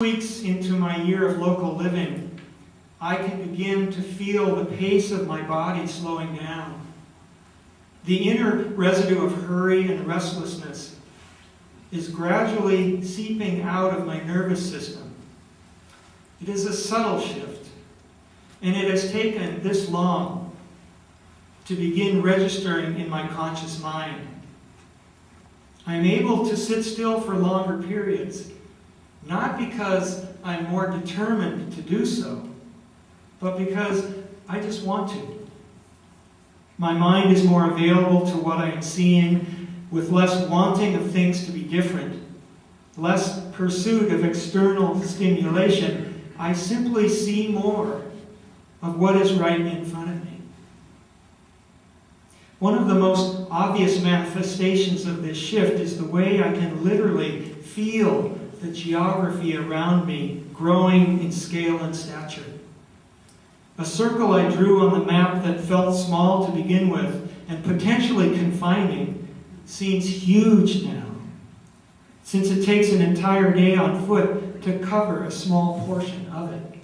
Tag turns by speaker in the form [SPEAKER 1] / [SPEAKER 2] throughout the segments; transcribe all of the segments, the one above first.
[SPEAKER 1] Weeks into my year of local living, I can begin to feel the pace of my body slowing down. The inner residue of hurry and restlessness is gradually seeping out of my nervous system. It is a subtle shift, and it has taken this long to begin registering in my conscious mind. I'm able to sit still for longer periods, not because I'm more determined to do so, but because I just want to. My mind is more available to what I am seeing, with less wanting of things to be different, less pursuit of external stimulation. I simply see more of what is right in front of me. One of the most obvious manifestations of this shift is the way I can literally feel the geography around me growing in scale and stature. A circle I drew on the map that felt small to begin with and potentially confining seems huge now, since it takes an entire day on foot to cover a small portion of it.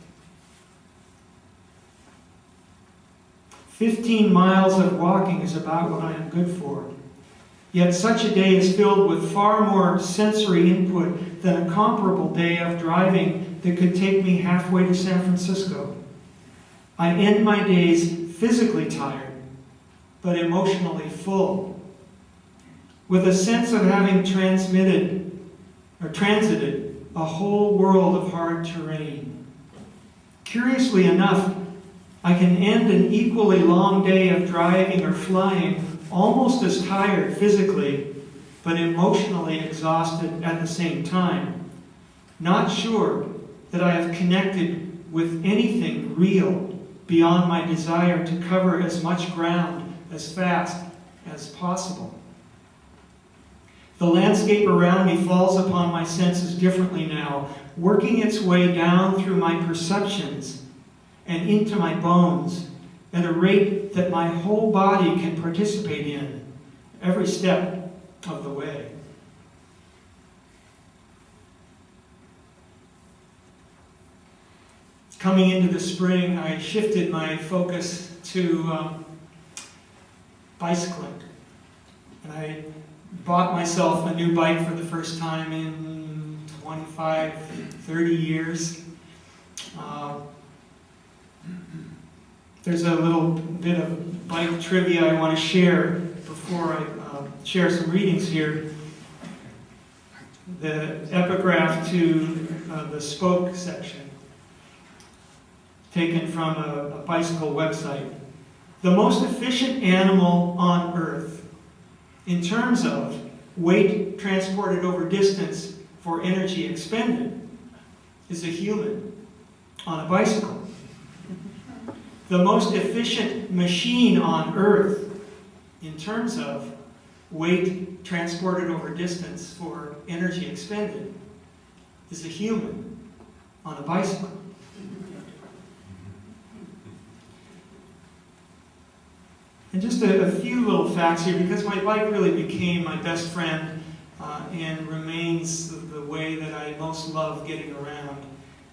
[SPEAKER 1] 15 miles of walking is about what I am good for. Yet such a day is filled with far more sensory input than a comparable day of driving that could take me halfway to San Francisco. I end my days physically tired, but emotionally full, with a sense of having transited a whole world of hard terrain. Curiously enough, I can end an equally long day of driving or flying almost as tired physically, but emotionally exhausted at the same time, not sure that I have connected with anything real beyond my desire to cover as much ground as fast as possible. The landscape around me falls upon my senses differently now, working its way down through my perceptions and into my bones at a rate that my whole body can participate in every step of the way. Coming into the spring, I shifted my focus to bicycling. And I bought myself a new bike for the first time in 25, 30 years. There's a little bit of bike trivia I want to share before I share some readings here. The epigraph to the spoke section, taken from a bicycle website. The most efficient animal on Earth, in terms of weight transported over distance for energy expended, is a human on a bicycle. The most efficient machine on Earth, in terms of weight transported over distance for energy expended, is a human on a bicycle. And just a few little facts here, because my bike really became my best friend and remains the way that I most love getting around.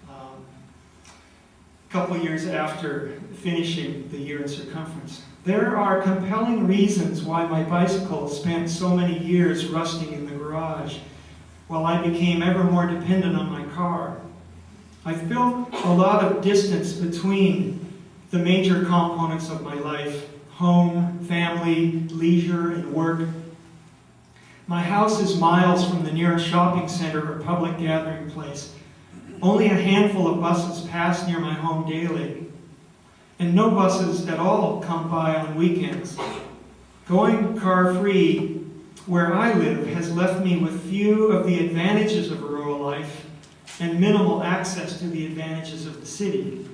[SPEAKER 1] A couple years after finishing the year in Circumference. There are compelling reasons why my bicycle spent so many years rusting in the garage, while I became ever more dependent on my car. I've built a lot of distance between the major components of my life: home, family, leisure, and work. My house is miles from the nearest shopping center or public gathering place. Only a handful of buses pass near my home daily, and no buses at all come by on weekends. Going car-free where I live has left me with few of the advantages of rural life and minimal access to the advantages of the city,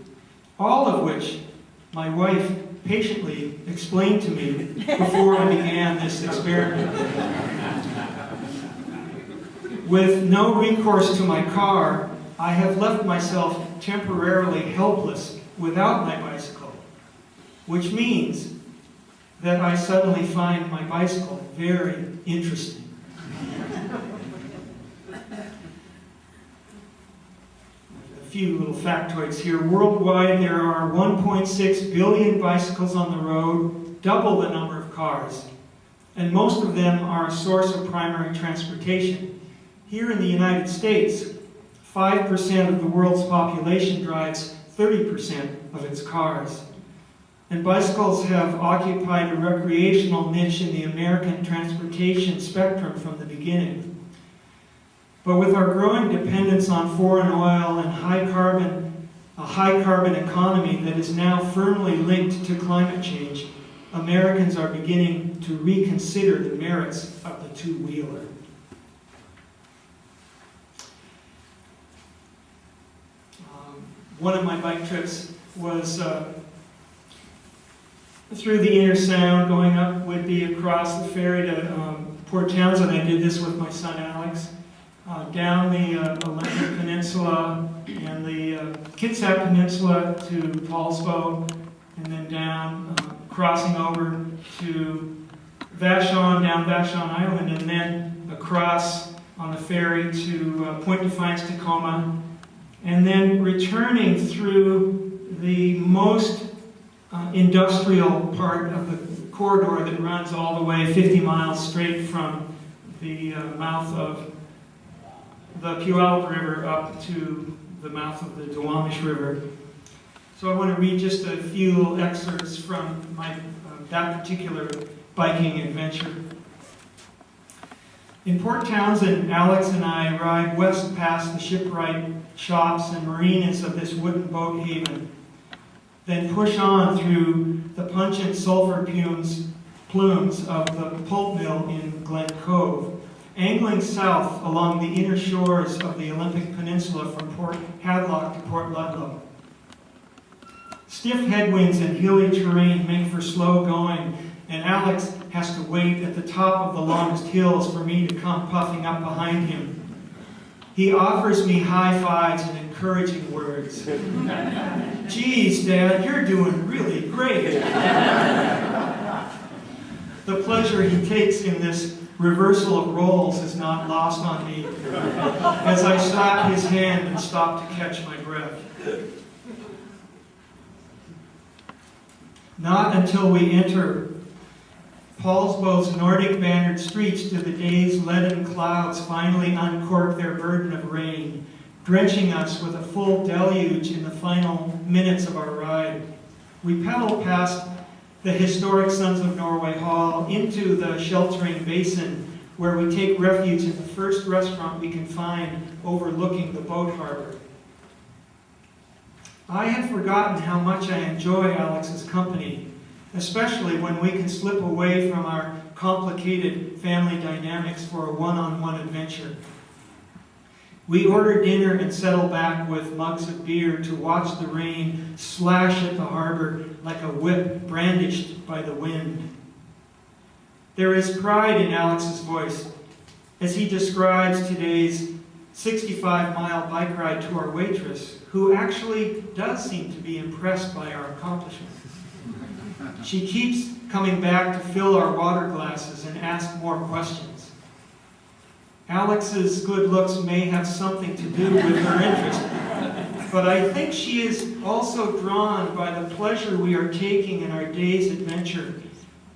[SPEAKER 1] all of which my wife patiently explained to me before I began this experiment. With no recourse to my car, I have left myself temporarily helpless without my bicycle, which means that I suddenly find my bicycle very interesting. few little factoids here. Worldwide, there are 1.6 billion bicycles on the road, double the number of cars. And most of them are a source of primary transportation. Here in the United States, 5% of the world's population drives 30% of its cars. And bicycles have occupied a recreational niche in the American transportation spectrum from the beginning. But with our growing dependence on foreign oil and a high carbon economy that is now firmly linked to climate change, Americans are beginning to reconsider the merits of the two-wheeler. One of my bike trips was through the Inner Sound, going up would be across the ferry to Port Townsend. I did this with my son Alex. Down the Olympic Peninsula and the Kitsap Peninsula to Paulsbo, and then down, crossing over to Vashon, down Vashon Island, and then across on the ferry to Point Defiance, Tacoma, and then returning through the most industrial part of the corridor that runs all the way 50 miles straight from the mouth of the Puyallup River up to the mouth of the Duwamish River. So I want to read just a few little excerpts from that particular biking adventure. In Port Townsend, Alex and I ride west past the shipwright shops and marinas of this wooden boat haven, then push on through the pungent sulfur plumes of the pulp mill in Glen Cove, angling south along the inner shores of the Olympic Peninsula from Port Hadlock to Port Ludlow. Stiff headwinds and hilly terrain make for slow going, and Alex has to wait at the top of the longest hills for me to come puffing up behind him. He offers me high fives and encouraging words. "Geez, Dad, you're doing really great." The pleasure he takes in this reversal of roles is not lost on me as I slap his hand and stop to catch my breath. Not until we enter Paulsbo's Nordic bannered streets do the day's leaden clouds finally uncork their burden of rain, drenching us with a full deluge in the final minutes of our ride. We pedal past the historic Sons of Norway Hall into the sheltering basin where we take refuge in the first restaurant we can find overlooking the boat harbor. I had forgotten how much I enjoy Alex's company, especially when we can slip away from our complicated family dynamics for a one-on-one adventure. We order dinner and settle back with mugs of beer to watch the rain slash at the harbor like a whip brandished by the wind. There is pride in Alex's voice as he describes today's 65-mile bike ride to our waitress, who actually does seem to be impressed by our accomplishments. She keeps coming back to fill our water glasses and ask more questions. Alex's good looks may have something to do with her interest, but I think she is also drawn by the pleasure we are taking in our day's adventure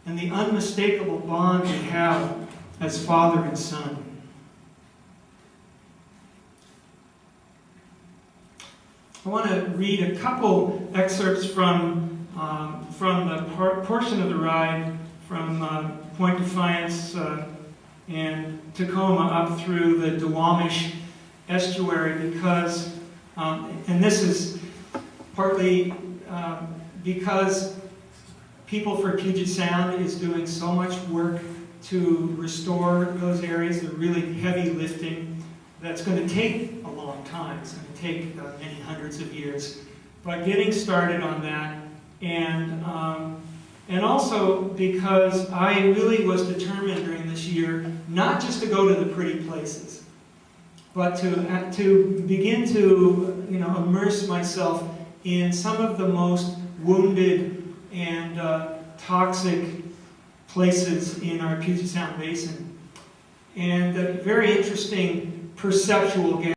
[SPEAKER 1] and the unmistakable bond we have as father and son. I want to read a couple excerpts from the portion of the ride from Point Defiance and Tacoma up through the Duwamish estuary because, and this is partly because People for Puget Sound is doing so much work to restore those areas, the really heavy lifting, that's going to take a long time. It's going to take many hundreds of years. But getting started on that, and also because I really was determined during this year not just to go to the pretty places, but to begin to immerse myself in some of the most wounded and toxic places in our Puget Sound Basin. And a very interesting perceptual gap